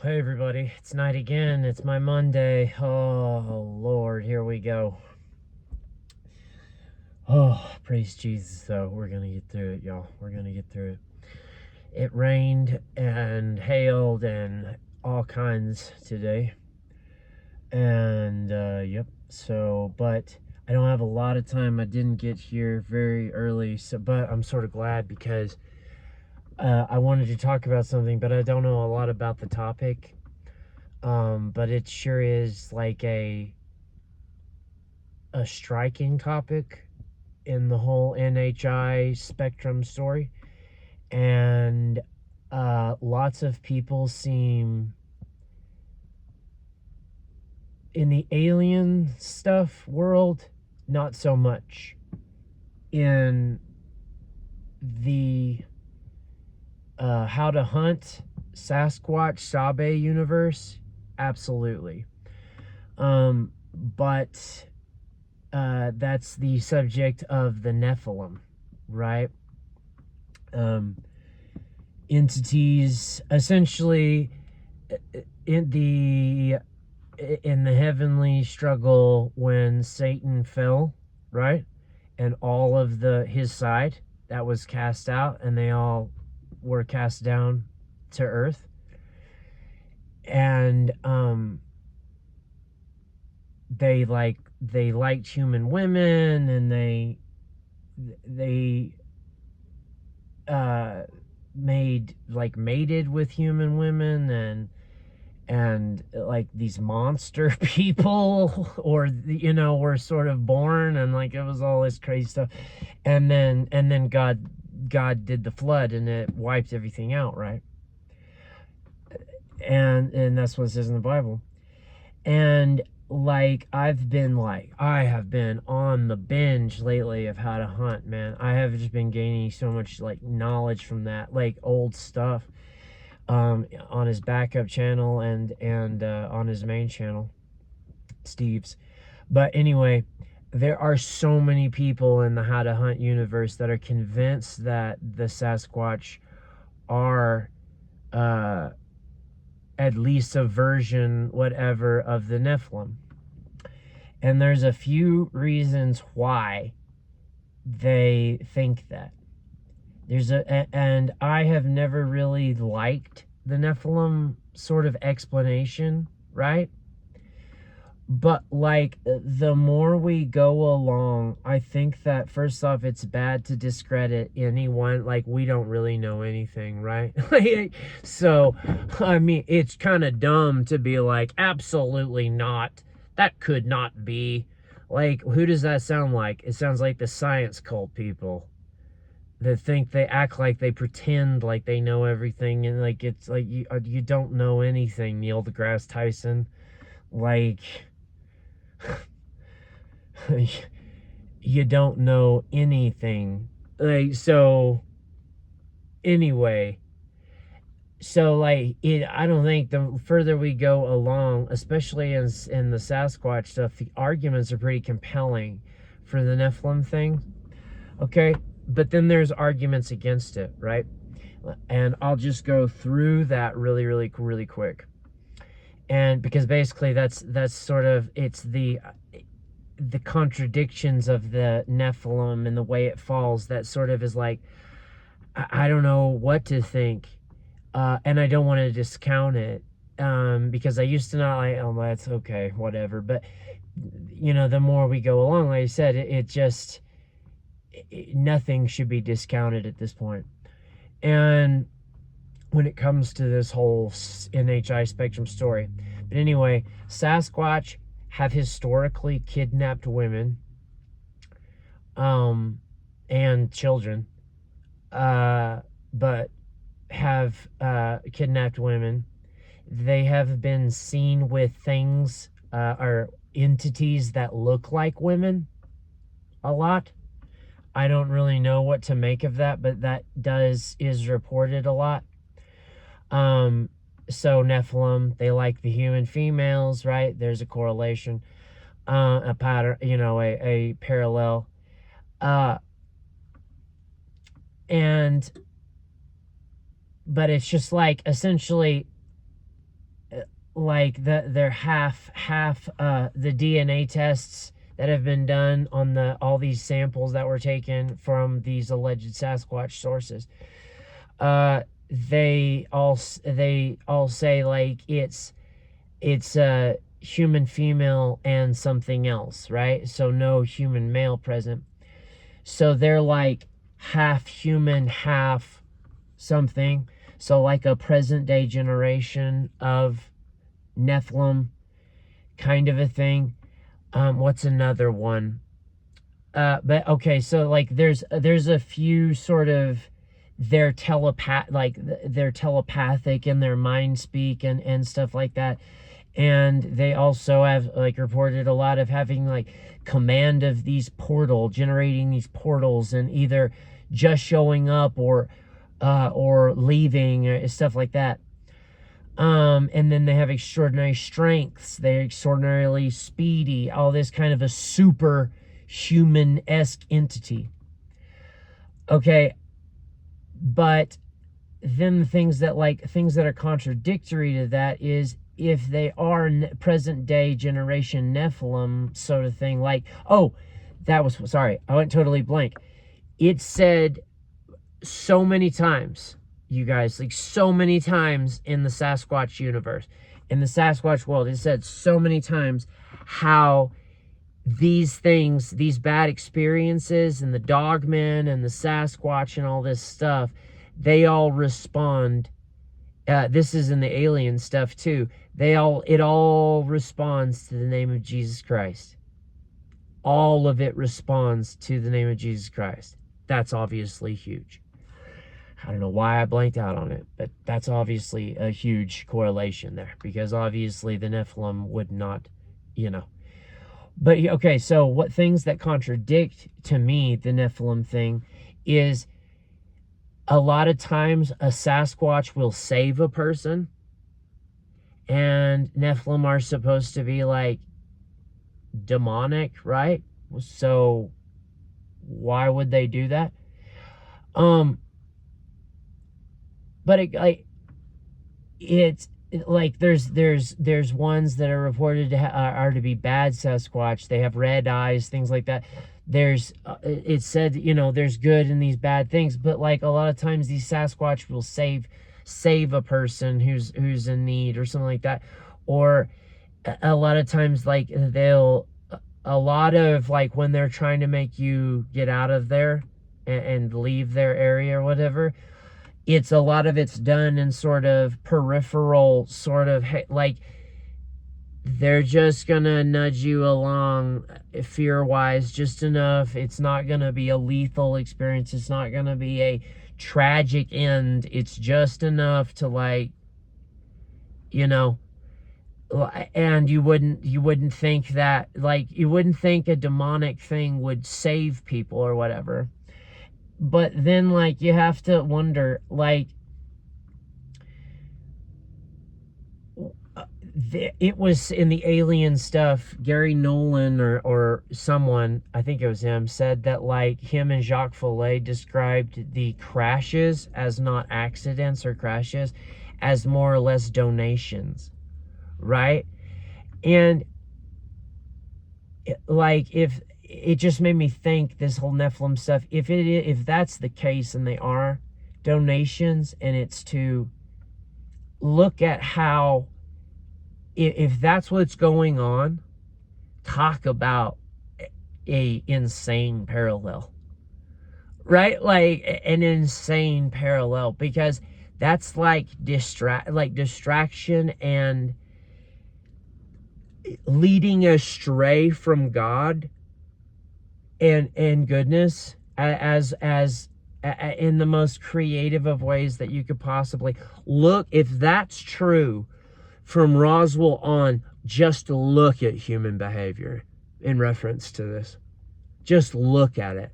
Hey everybody, it's night again. It's my Monday. Oh Lord, here we go. Oh, praise Jesus though. We're gonna get through it, y'all. We're gonna get through it. It rained and hailed and all kinds today. And yep. But I don't have a lot of time. I didn't get here very early, but I'm sort of glad because I wanted to talk about something, but I don't know a lot about the topic. But it sure is like a striking topic in the whole NHI spectrum story. And lots of people seem, in the alien stuff world, not so much. In the how to hunt Sasquatch Sabe universe, absolutely. But that's the subject of the Nephilim, right? Entities essentially in the heavenly struggle when Satan fell, right? And all of his side that was cast out, and they all were cast down to earth. And they liked human women, and they mated with human women, and like these monster people, or were sort of born, and like it was all this crazy stuff. And then God did the flood, and it wiped everything out, right? And that's what it says in the Bible. And I have been on the binge lately of how to hunt, man. I have just been gaining so much knowledge from that, old stuff, on his backup channel and on his main channel, Steve's. But anyway, there are so many people in the how to hunt universe that are convinced that the Sasquatch are at least a version, whatever, of the Nephilim. And there's a few reasons why they think that. And I have never really liked the Nephilim sort of explanation, right? But the more we go along, I think that first off, it's bad to discredit anyone. We don't really know anything, right? So, I mean, it's kind of dumb to be like, absolutely not. That could not be. Who does that sound like? It sounds like the science cult people that think they act like they pretend like they know everything, and it's like you don't know anything, Neil deGrasse Tyson. You don't know anything. So anyway, I don't think the further we go along, especially in the Sasquatch stuff, the arguments are pretty compelling for the Nephilim thing. Okay, but then there's arguments against it, right? And I'll just go through that really, really, really quick. And because basically that's sort of, it's the contradictions of the Nephilim and the way it falls that sort of is like, I don't know what to think, and I don't want to discount it, because I used to not like, oh, that's okay, whatever. But the more we go along, like I said, nothing should be discounted at this point. And when it comes to this whole NHI spectrum story, but anyway, Sasquatch have historically kidnapped women, and children, but have kidnapped women. They have been seen with things, or entities that look like women a lot. I don't really know what to make of that, but that is reported a lot. So Nephilim, they like the human females, right? There's a correlation, a pattern, a parallel. But it's just essentially, they're half the DNA tests that have been done on all these samples that were taken from these alleged Sasquatch sources. They all say like it's a human female and something else, right? So no human male present. So they're like half human, half something. So like a present day generation of Nephilim kind of a thing. What's another one? But okay, so like there's a few sort of they're telepathic in their mind speak and stuff like that. And they also have like reported a lot of having like command of these generating these portals, and either just showing up or leaving, or stuff like that. And then they have extraordinary strengths. They're extraordinarily speedy. All this kind of a super human-esque entity. Okay, but then the things that are contradictory to that is if they are present day generation Nephilim sort of thing, like, oh, sorry, I went totally blank. It said so many times, you guys, like so many times in the Sasquatch universe, in the Sasquatch world, it said so many times how these things, these bad experiences, and the dogmen and the Sasquatch and all this stuff, they all respond. This is in the alien stuff too. It all responds to the name of Jesus Christ. All of it responds to the name of Jesus Christ. That's obviously huge. I don't know why I blanked out on it, but that's obviously a huge correlation there, because obviously the Nephilim would not, But okay, so what things that contradict to me the Nephilim thing is a lot of times a Sasquatch will save a person, and Nephilim are supposed to be like demonic, right? So why would they do that? But it's like there's ones that are reported to are to be bad Sasquatch. They have red eyes, things like that. There's it said, there's good in these bad things, but like a lot of times these Sasquatch will save a person who's in need or something like that. Or a lot of times, like when they're trying to make you get out of there and leave their area or whatever, a lot of it's done in sort of peripheral, sort of like they're just gonna nudge you along fear-wise just enough. It's not gonna be a lethal experience. It's not gonna be a tragic end. It's just enough to and you wouldn't think that, you wouldn't think a demonic thing would save people or whatever. But then, you have to wonder, it was in the alien stuff, Gary Nolan or someone, I think it was him, said that, him and Jacques Vallée described the crashes as not accidents or crashes, as more or less donations, right? And, if it just made me think, this whole Nephilim stuff, if that's the case and they are donations, and it's to look at how, if that's what's going on, talk about a insane parallel, right? An insane parallel, because that's distraction and leading astray from God and goodness, as in the most creative of ways that you could possibly look. If that's true from Roswell on, just look at human behavior in reference to this. Just look at it.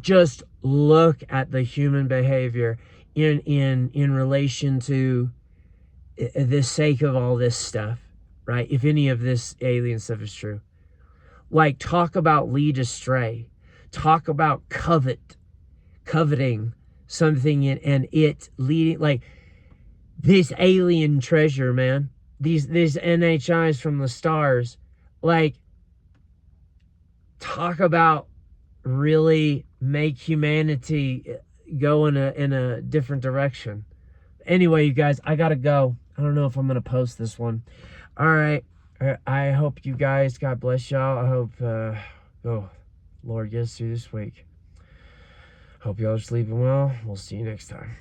Just look at the human behavior in relation to the sake of all this stuff, right? If any of this alien stuff is true. Talk about lead astray. Talk about coveting something and it leading, this alien treasure, man. These NHIs from the stars. Like, talk about really make humanity go in a different direction. Anyway, you guys, I gotta go. I don't know if I'm gonna post this one. All right. I hope you guys, God bless y'all. I hope, Lord, get us through this week. Hope y'all are sleeping well. We'll see you next time.